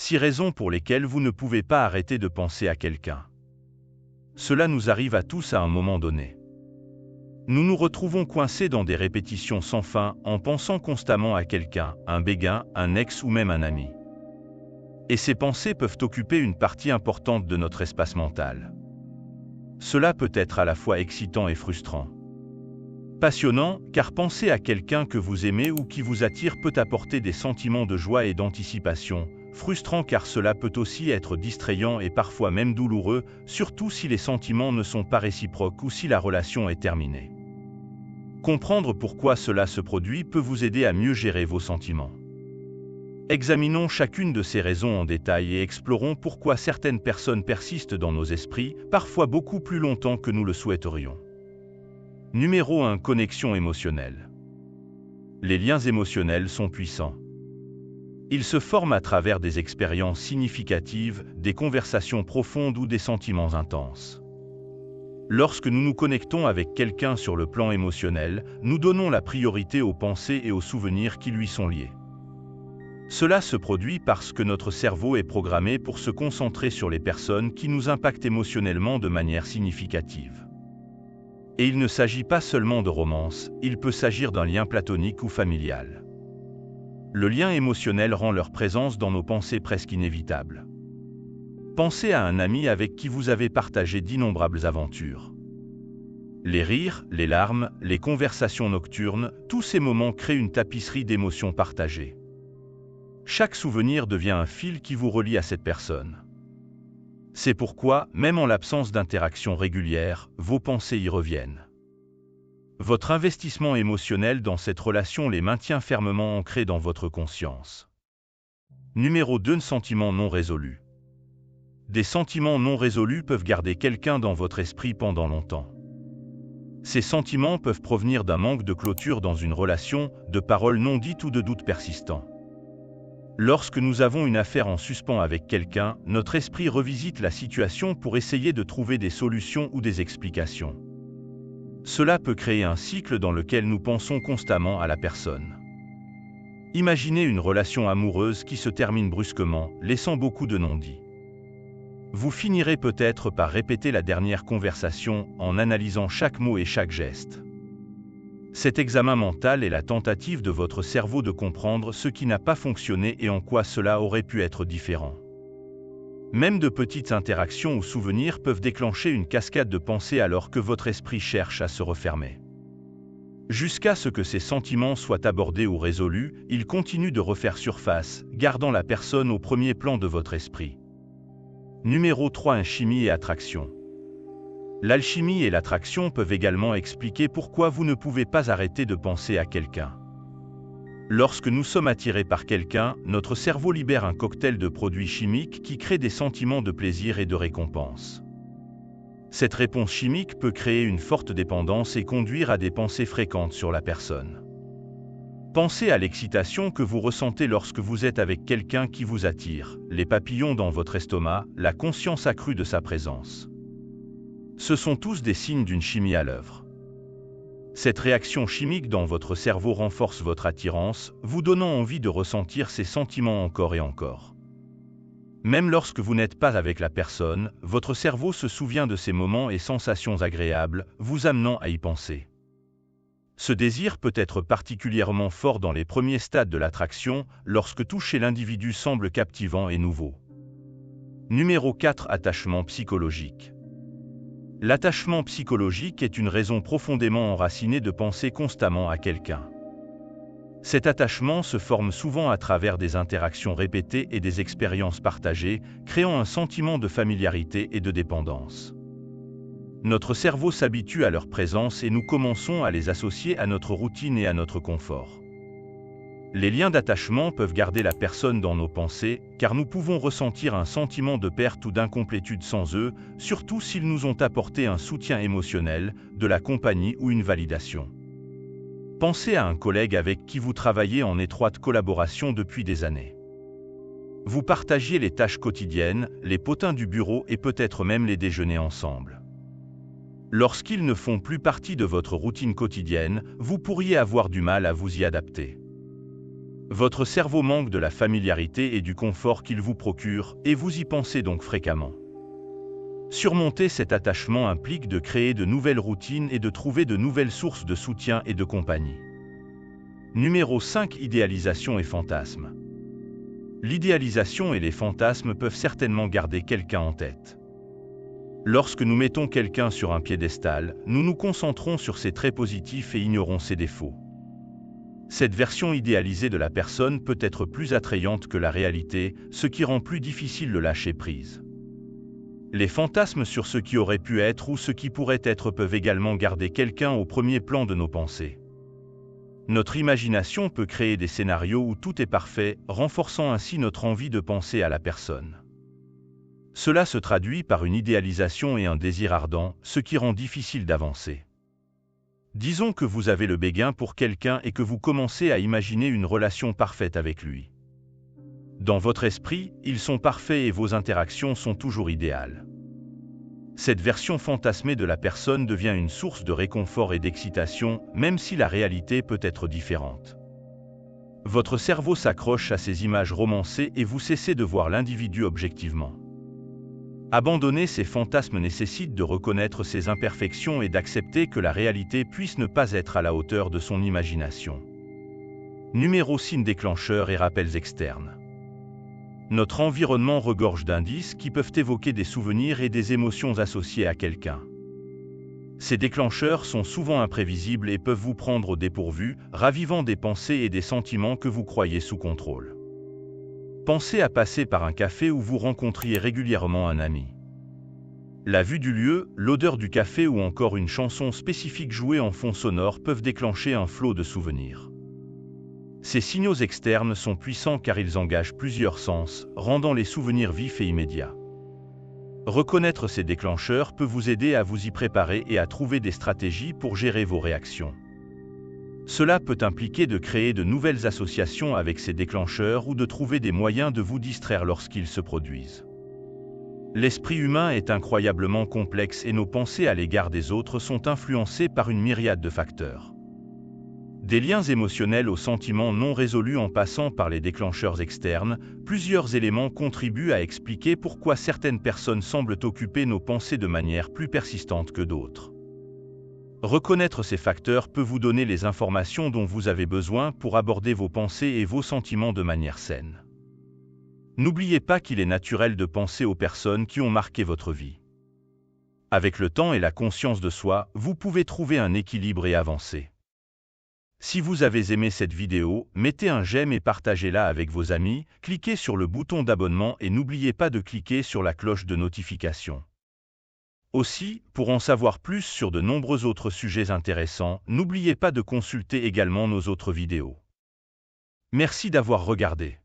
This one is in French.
6 raisons pour lesquelles vous ne pouvez pas arrêter de penser à quelqu'un. Cela nous arrive à tous à un moment donné. Nous nous retrouvons coincés dans des répétitions sans fin en pensant constamment à quelqu'un, un béguin, un ex ou même un ami. Et ces pensées peuvent occuper une partie importante de notre espace mental. Cela peut être à la fois excitant et frustrant. Passionnant, car penser à quelqu'un que vous aimez ou qui vous attire peut apporter des sentiments de joie et d'anticipation. Frustrant car cela peut aussi être distrayant et parfois même douloureux, surtout si les sentiments ne sont pas réciproques ou si la relation est terminée. Comprendre pourquoi cela se produit peut vous aider à mieux gérer vos sentiments. Examinons chacune de ces raisons en détail et explorons pourquoi certaines personnes persistent dans nos esprits, parfois beaucoup plus longtemps que nous le souhaiterions. Numéro 1. Connexion émotionnelle. Les liens émotionnels sont puissants. Ils se forment à travers des expériences significatives, des conversations profondes ou des sentiments intenses. Lorsque nous nous connectons avec quelqu'un sur le plan émotionnel, nous donnons la priorité aux pensées et aux souvenirs qui lui sont liés. Cela se produit parce que notre cerveau est programmé pour se concentrer sur les personnes qui nous impactent émotionnellement de manière significative. Et il ne s'agit pas seulement de romance, il peut s'agir d'un lien platonique ou familial. Le lien émotionnel rend leur présence dans nos pensées presque inévitable. Pensez à un ami avec qui vous avez partagé d'innombrables aventures. Les rires, les larmes, les conversations nocturnes, tous ces moments créent une tapisserie d'émotions partagées. Chaque souvenir devient un fil qui vous relie à cette personne. C'est pourquoi, même en l'absence d'interaction régulière, vos pensées y reviennent. Votre investissement émotionnel dans cette relation les maintient fermement ancrés dans votre conscience. Numéro 2. Sentiments non résolus. Des sentiments non résolus peuvent garder quelqu'un dans votre esprit pendant longtemps. Ces sentiments peuvent provenir d'un manque de clôture dans une relation, de paroles non dites ou de doutes persistants. Lorsque nous avons une affaire en suspens avec quelqu'un, notre esprit revisite la situation pour essayer de trouver des solutions ou des explications. Cela peut créer un cycle dans lequel nous pensons constamment à la personne. Imaginez une relation amoureuse qui se termine brusquement, laissant beaucoup de non-dits. Vous finirez peut-être par répéter la dernière conversation en analysant chaque mot et chaque geste. Cet examen mental est la tentative de votre cerveau de comprendre ce qui n'a pas fonctionné et en quoi cela aurait pu être différent. Même de petites interactions ou souvenirs peuvent déclencher une cascade de pensées alors que votre esprit cherche à se refermer. Jusqu'à ce que ces sentiments soient abordés ou résolus, ils continuent de refaire surface, gardant la personne au premier plan de votre esprit. Numéro 3. Alchimie et attraction. L'alchimie et l'attraction peuvent également expliquer pourquoi vous ne pouvez pas arrêter de penser à quelqu'un. Lorsque nous sommes attirés par quelqu'un, notre cerveau libère un cocktail de produits chimiques qui crée des sentiments de plaisir et de récompense. Cette réponse chimique peut créer une forte dépendance et conduire à des pensées fréquentes sur la personne. Pensez à l'excitation que vous ressentez lorsque vous êtes avec quelqu'un qui vous attire, les papillons dans votre estomac, la conscience accrue de sa présence. Ce sont tous des signes d'une chimie à l'œuvre. Cette réaction chimique dans votre cerveau renforce votre attirance, vous donnant envie de ressentir ces sentiments encore et encore. Même lorsque vous n'êtes pas avec la personne, votre cerveau se souvient de ces moments et sensations agréables, vous amenant à y penser. Ce désir peut être particulièrement fort dans les premiers stades de l'attraction, lorsque tout chez l'individu semble captivant et nouveau. Numéro 4. Attachement psychologique. L'attachement psychologique est une raison profondément enracinée de penser constamment à quelqu'un. Cet attachement se forme souvent à travers des interactions répétées et des expériences partagées, créant un sentiment de familiarité et de dépendance. Notre cerveau s'habitue à leur présence et nous commençons à les associer à notre routine et à notre confort. Les liens d'attachement peuvent garder la personne dans nos pensées, car nous pouvons ressentir un sentiment de perte ou d'incomplétude sans eux, surtout s'ils nous ont apporté un soutien émotionnel, de la compagnie ou une validation. Pensez à un collègue avec qui vous travaillez en étroite collaboration depuis des années. Vous partagiez les tâches quotidiennes, les potins du bureau et peut-être même les déjeuners ensemble. Lorsqu'ils ne font plus partie de votre routine quotidienne, vous pourriez avoir du mal à vous y adapter. Votre cerveau manque de la familiarité et du confort qu'il vous procure, et vous y pensez donc fréquemment. Surmonter cet attachement implique de créer de nouvelles routines et de trouver de nouvelles sources de soutien et de compagnie. Numéro 5. Idéalisation et fantasmes. L'idéalisation et les fantasmes peuvent certainement garder quelqu'un en tête. Lorsque nous mettons quelqu'un sur un piédestal, nous nous concentrons sur ses traits positifs et ignorons ses défauts. Cette version idéalisée de la personne peut être plus attrayante que la réalité, ce qui rend plus difficile le lâcher prise. Les fantasmes sur ce qui aurait pu être ou ce qui pourrait être peuvent également garder quelqu'un au premier plan de nos pensées. Notre imagination peut créer des scénarios où tout est parfait, renforçant ainsi notre envie de penser à la personne. Cela se traduit par une idéalisation et un désir ardent, ce qui rend difficile d'avancer. Disons que vous avez le béguin pour quelqu'un et que vous commencez à imaginer une relation parfaite avec lui. Dans votre esprit, ils sont parfaits et vos interactions sont toujours idéales. Cette version fantasmée de la personne devient une source de réconfort et d'excitation, même si la réalité peut être différente. Votre cerveau s'accroche à ces images romancées et vous cessez de voir l'individu objectivement. Abandonner ces fantasmes nécessite de reconnaître ses imperfections et d'accepter que la réalité puisse ne pas être à la hauteur de son imagination. Numéro 6. Déclencheurs et rappels externes. Notre environnement regorge d'indices qui peuvent évoquer des souvenirs et des émotions associées à quelqu'un. Ces déclencheurs sont souvent imprévisibles et peuvent vous prendre au dépourvu, ravivant des pensées et des sentiments que vous croyez sous contrôle. Pensez à passer par un café où vous rencontriez régulièrement un ami. La vue du lieu, l'odeur du café ou encore une chanson spécifique jouée en fond sonore peuvent déclencher un flot de souvenirs. Ces signaux externes sont puissants car ils engagent plusieurs sens, rendant les souvenirs vifs et immédiats. Reconnaître ces déclencheurs peut vous aider à vous y préparer et à trouver des stratégies pour gérer vos réactions. Cela peut impliquer de créer de nouvelles associations avec ces déclencheurs ou de trouver des moyens de vous distraire lorsqu'ils se produisent. L'esprit humain est incroyablement complexe et nos pensées à l'égard des autres sont influencées par une myriade de facteurs. Des liens émotionnels aux sentiments non résolus en passant par les déclencheurs externes, plusieurs éléments contribuent à expliquer pourquoi certaines personnes semblent occuper nos pensées de manière plus persistante que d'autres. Reconnaître ces facteurs peut vous donner les informations dont vous avez besoin pour aborder vos pensées et vos sentiments de manière saine. N'oubliez pas qu'il est naturel de penser aux personnes qui ont marqué votre vie. Avec le temps et la conscience de soi, vous pouvez trouver un équilibre et avancer. Si vous avez aimé cette vidéo, mettez un j'aime et partagez-la avec vos amis, cliquez sur le bouton d'abonnement et n'oubliez pas de cliquer sur la cloche de notification. Aussi, pour en savoir plus sur de nombreux autres sujets intéressants, n'oubliez pas de consulter également nos autres vidéos. Merci d'avoir regardé.